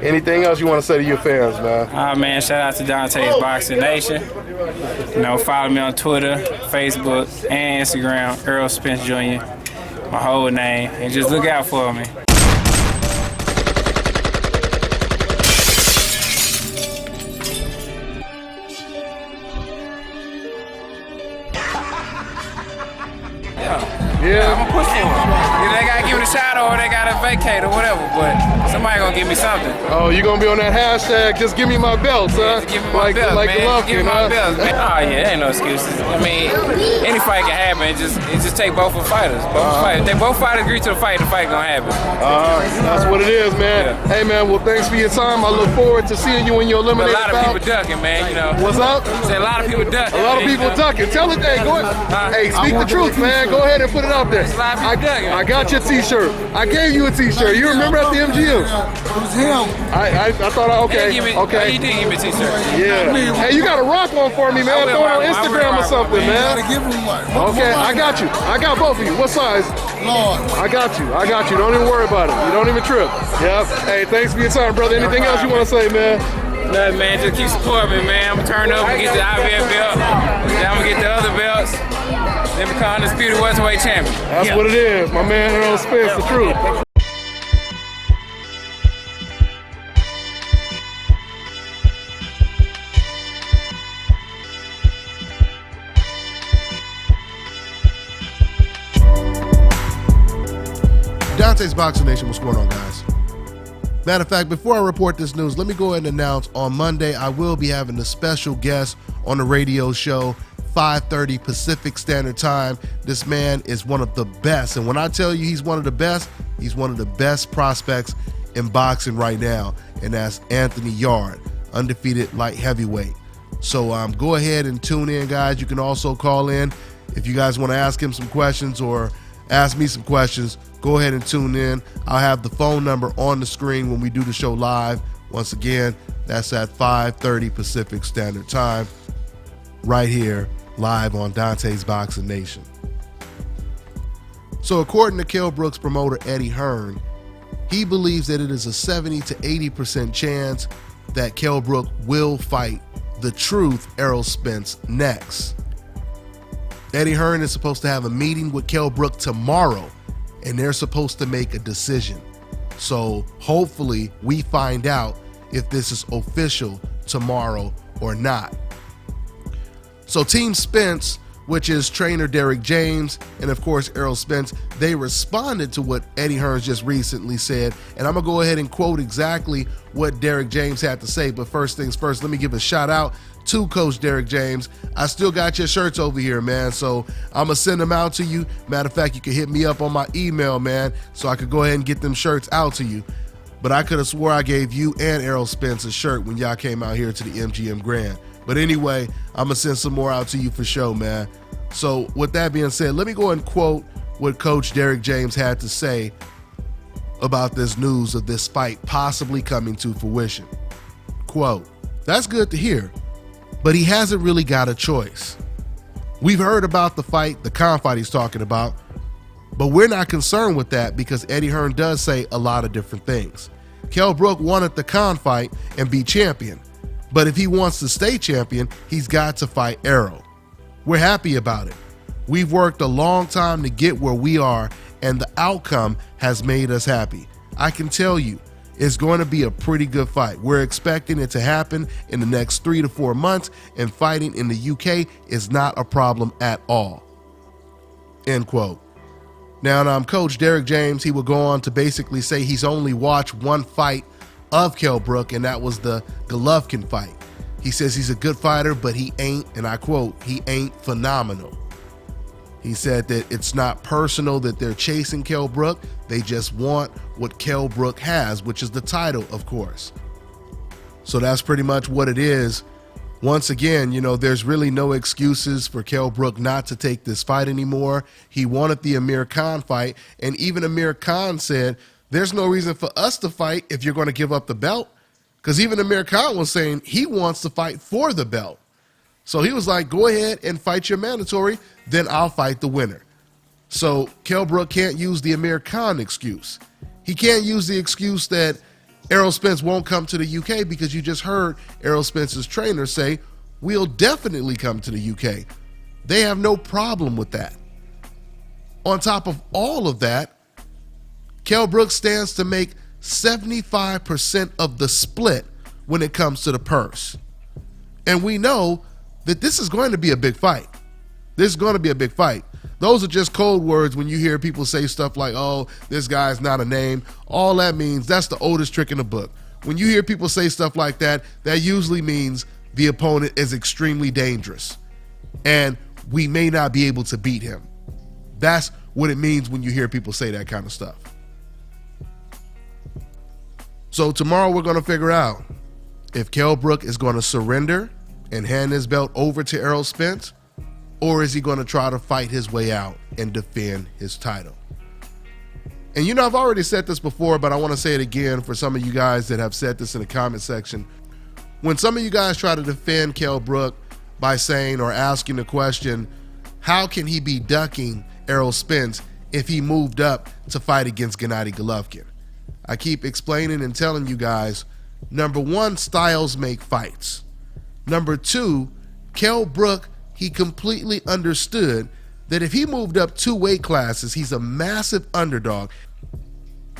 Anything else you want to say to your fans, man? Man, shout out to DONTAE'S Boxing Nation. You know, follow me on Twitter, Facebook, and Instagram, Errol Spence Jr., my whole name, and just look out for me. Yeah. I'm gonna push for them. Either they gotta give it a shot or they gotta vacate or whatever, but somebody gonna give me something. Oh, you gonna be on that hashtag, just give me my belts, huh? Just give me my belts, like man. Golovkin, give me my belts, man. Oh yeah, ain't no excuses. I mean, any fight can happen. It just take both fighters. If they both fighters agree to the fight gonna happen. That's what it is, man. Yeah. Hey, man, well, thanks for your time. I look forward to seeing you when you eliminate. A lot of people ducking, man, you know. What's up? Say a lot of people ducking. A lot of people ducking. Tell it, hey, go ahead. Hey, speak the truth, man. Go ahead and put it out there. I got your t-shirt. I gave you a t-shirt. You remember at the MGM? It was him. I thought, okay. You did give me a t-shirt. Yeah. Hey, you got a rock one for me, man. Throw it on Instagram or something, man. Give him one. Okay, I got you. I got both of you. What size? Lord. I got you. Don't even worry about it. You don't even trip. Yep. Hey, thanks for your time, brother. Anything else you want to say, man? Nothing, man. Just keep supporting me, man. I'm gonna turn up and get the IBF belt. Then I'm gonna get the other belts. Then become undisputed welterweight champion. That's what it is. My man Errol Spence, the truth. DONTAE'S Boxing Nation, what's going on, guys? Matter of fact, before I report this news, let me go ahead and announce on Monday I will be having a special guest on the radio show, 5:30 Pacific Standard Time. This man is one of the best, and when I tell you he's one of the best prospects in boxing right now, and that's Anthony Yarde, undefeated light heavyweight. So go ahead and tune in, guys. You can also call in if you guys want to ask him some questions or ask me some questions. Go ahead and tune in. I'll have the phone number on the screen when we do the show live. Once again, that's at 5:30 Pacific Standard Time, right here, live on DONTAE'S Boxing Nation. So according to Kell Brook's promoter, Eddie Hearn, he believes that it is a 70 to 80% chance that Kell Brook will fight the truth, Errol Spence, next. Eddie Hearn is supposed to have a meeting with Kell Brook tomorrow, and they're supposed to make a decision. So hopefully we find out if this is official tomorrow or not. So Team Spence, which is trainer Derek James and of course Errol Spence, they responded to what Eddie Hearn just recently said, and I'm gonna go ahead and quote exactly what Derek James had to say. But first things first, let me give a shout out to Coach Derek James. I still got your shirts over here, man, so I'm gonna send them out to you. Matter of fact, you can hit me up on my email, man, so I could go ahead and get them shirts out to you. But I could have swore I gave you and Errol Spence a shirt when y'all came out here to the MGM Grand. But anyway, I'm gonna send some more out to you for sure, man. So with that being said, let me go and quote what Coach Derek James had to say about this news of this fight possibly coming to fruition. Quote, "That's good to hear, but he hasn't really got a choice. We've heard about the fight, the con fight he's talking about, but we're not concerned with that because Eddie Hearn does say a lot of different things. Kell Brook wanted the con fight and be champion, but if he wants to stay champion, he's got to fight Errol. We're happy about it. We've worked a long time to get where we are, and the outcome has made us happy. I can tell you, it's going to be a pretty good fight. We're expecting it to happen in the next 3 to 4 months, and fighting in the UK is not a problem at all." End quote. Now, Coach Derek James, he will go on to basically say he's only watched one fight of Kell Brook, and that was the Golovkin fight. He says he's a good fighter, but he ain't, and I quote, "he ain't phenomenal." He said that it's not personal that they're chasing Kell Brook. They just want what Kell Brook has, which is the title, of course. So that's pretty much what it is. Once again, there's really no excuses for Kell Brook not to take this fight anymore. He wanted the Amir Khan fight, and even Amir Khan said, there's no reason for us to fight if you're going to give up the belt. Because even Amir Khan was saying he wants to fight for the belt. So he was like, go ahead and fight your mandatory, then I'll fight the winner. So Kell Brook can't use the Amir Khan excuse. He can't use the excuse that, Errol Spence won't come to the UK because you just heard Errol Spence's trainer say, we'll definitely come to the UK. They have no problem with that. On top of all of that, Kell Brook stands to make 75% of the split when it comes to the purse. And we know that this is going to be a big fight. This is going to be a big fight. Those are just code words when you hear people say stuff like, oh, this guy's not a name. All that means, that's the oldest trick in the book. When you hear people say stuff like that, that usually means the opponent is extremely dangerous and we may not be able to beat him. That's what it means when you hear people say that kind of stuff. So tomorrow we're going to figure out if Kell Brook is going to surrender and hand his belt over to Errol Spence, or is he going to try to fight his way out and defend his title? And you know, I've already said this before, but I want to say it again for some of you guys that have said this in the comment section. When some of you guys try to defend Kell Brook by saying or asking the question, how can he be ducking Errol Spence if he moved up to fight against Gennady Golovkin? I keep explaining and telling you guys, number one, styles make fights. Number two, Kell Brook, he completely understood that if he moved up 2 weight classes, he's a massive underdog.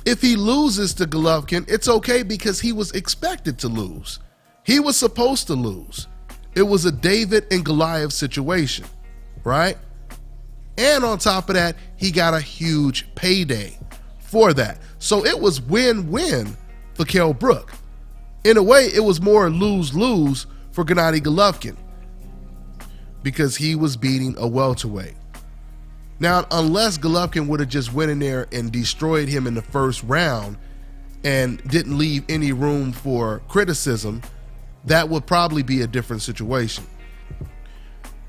If he loses to Golovkin, it's okay because he was expected to lose. He was supposed to lose. It was a David and Goliath situation, right? And on top of that, he got a huge payday for that. So it was win-win for Kell Brook. In a way, it was more lose-lose for Gennady Golovkin because he was beating a welterweight. Now, unless Golovkin would have just went in there and destroyed him in the first round and didn't leave any room for criticism, that would probably be a different situation.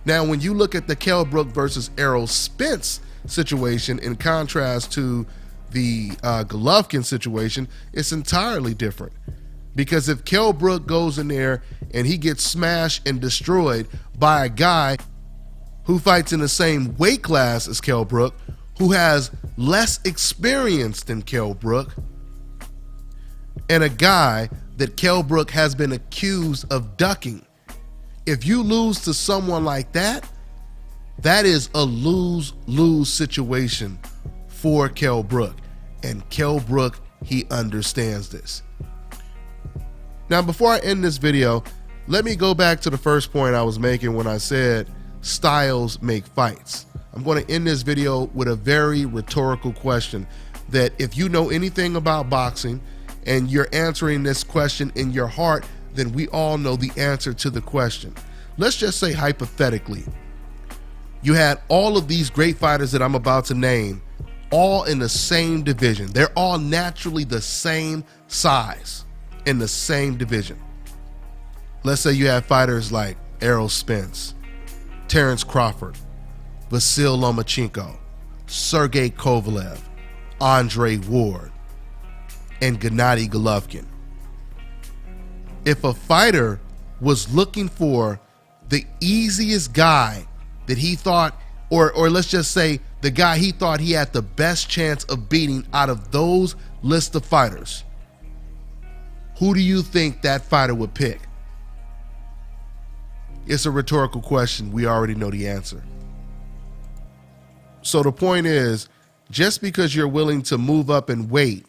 Now, when you look at the Kell Brook versus Errol Spence situation in contrast to the Golovkin situation, it's entirely different. Because if Kell Brook goes in there and he gets smashed and destroyed by a guy who fights in the same weight class as Kell Brook, who has less experience than Kell Brook, and a guy that Kell Brook has been accused of ducking, if you lose to someone like that, that is a lose-lose situation for Kell Brook. And Kell Brook, he understands this. Now, before I end this video, let me go back to the first point I was making when I said styles make fights. I'm going to end this video with a very rhetorical question that if you know anything about boxing and you're answering this question in your heart, then we all know the answer to the question. Let's just say hypothetically, you had all of these great fighters that I'm about to name all in the same division. They're all naturally the same size in the same division. Let's say you have fighters like Errol Spence, Terrence Crawford, Vasyl Lomachenko, Sergey Kovalev, Andre Ward, and Gennady Golovkin. If a fighter was looking for the easiest guy that he thought, or let's just say the guy he thought he had the best chance of beating out of those list of fighters, who do you think that fighter would pick? It's a rhetorical question. We already know the answer. So the point is, just because you're willing to move up in weight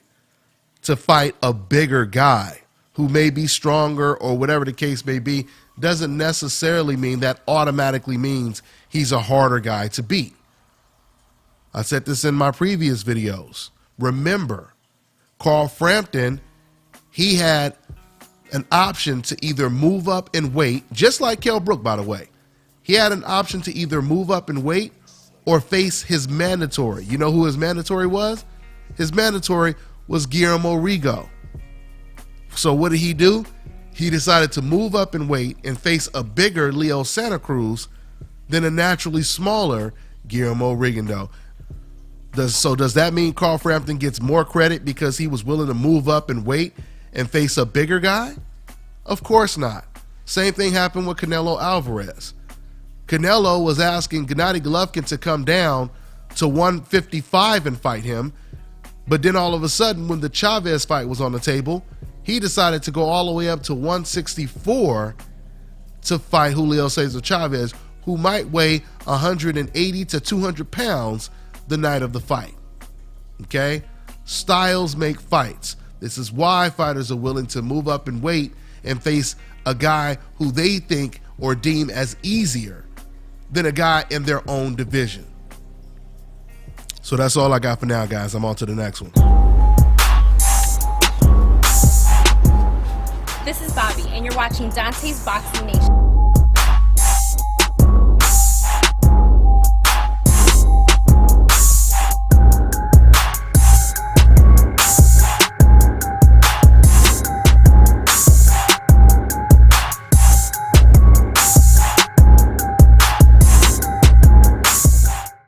to fight a bigger guy who may be stronger or whatever the case may be, doesn't necessarily mean that automatically means he's a harder guy to beat. I said this in my previous videos. Remember, Carl Frampton, he had an option to either move up in weight, just like Kell Brook, by the way. He had an option to either move up in weight or face his mandatory. You know who his mandatory was? His mandatory was Guillermo Rigo. So what did he do? He decided to move up in weight and face a bigger Leo Santa Cruz than a naturally smaller Guillermo Rigondeaux. So does that mean Carl Frampton gets more credit because he was willing to move up in weight and face a bigger guy? Of course not. Same thing happened with Canelo Alvarez. Canelo was asking Gennady Golovkin to come down to 155 and fight him, but then all of a sudden when the Chavez fight was on the table, he decided to go all the way up to 164 to fight Julio Cesar Chavez, who might weigh 180 to 200 pounds the night of the fight. Okay? Styles make fights. This is why fighters are willing to move up in weight and face a guy who they think or deem as easier than a guy in their own division. So that's all I got for now, guys. I'm on to the next one. This is Bobby, and you're watching Dante's Boxing Nation.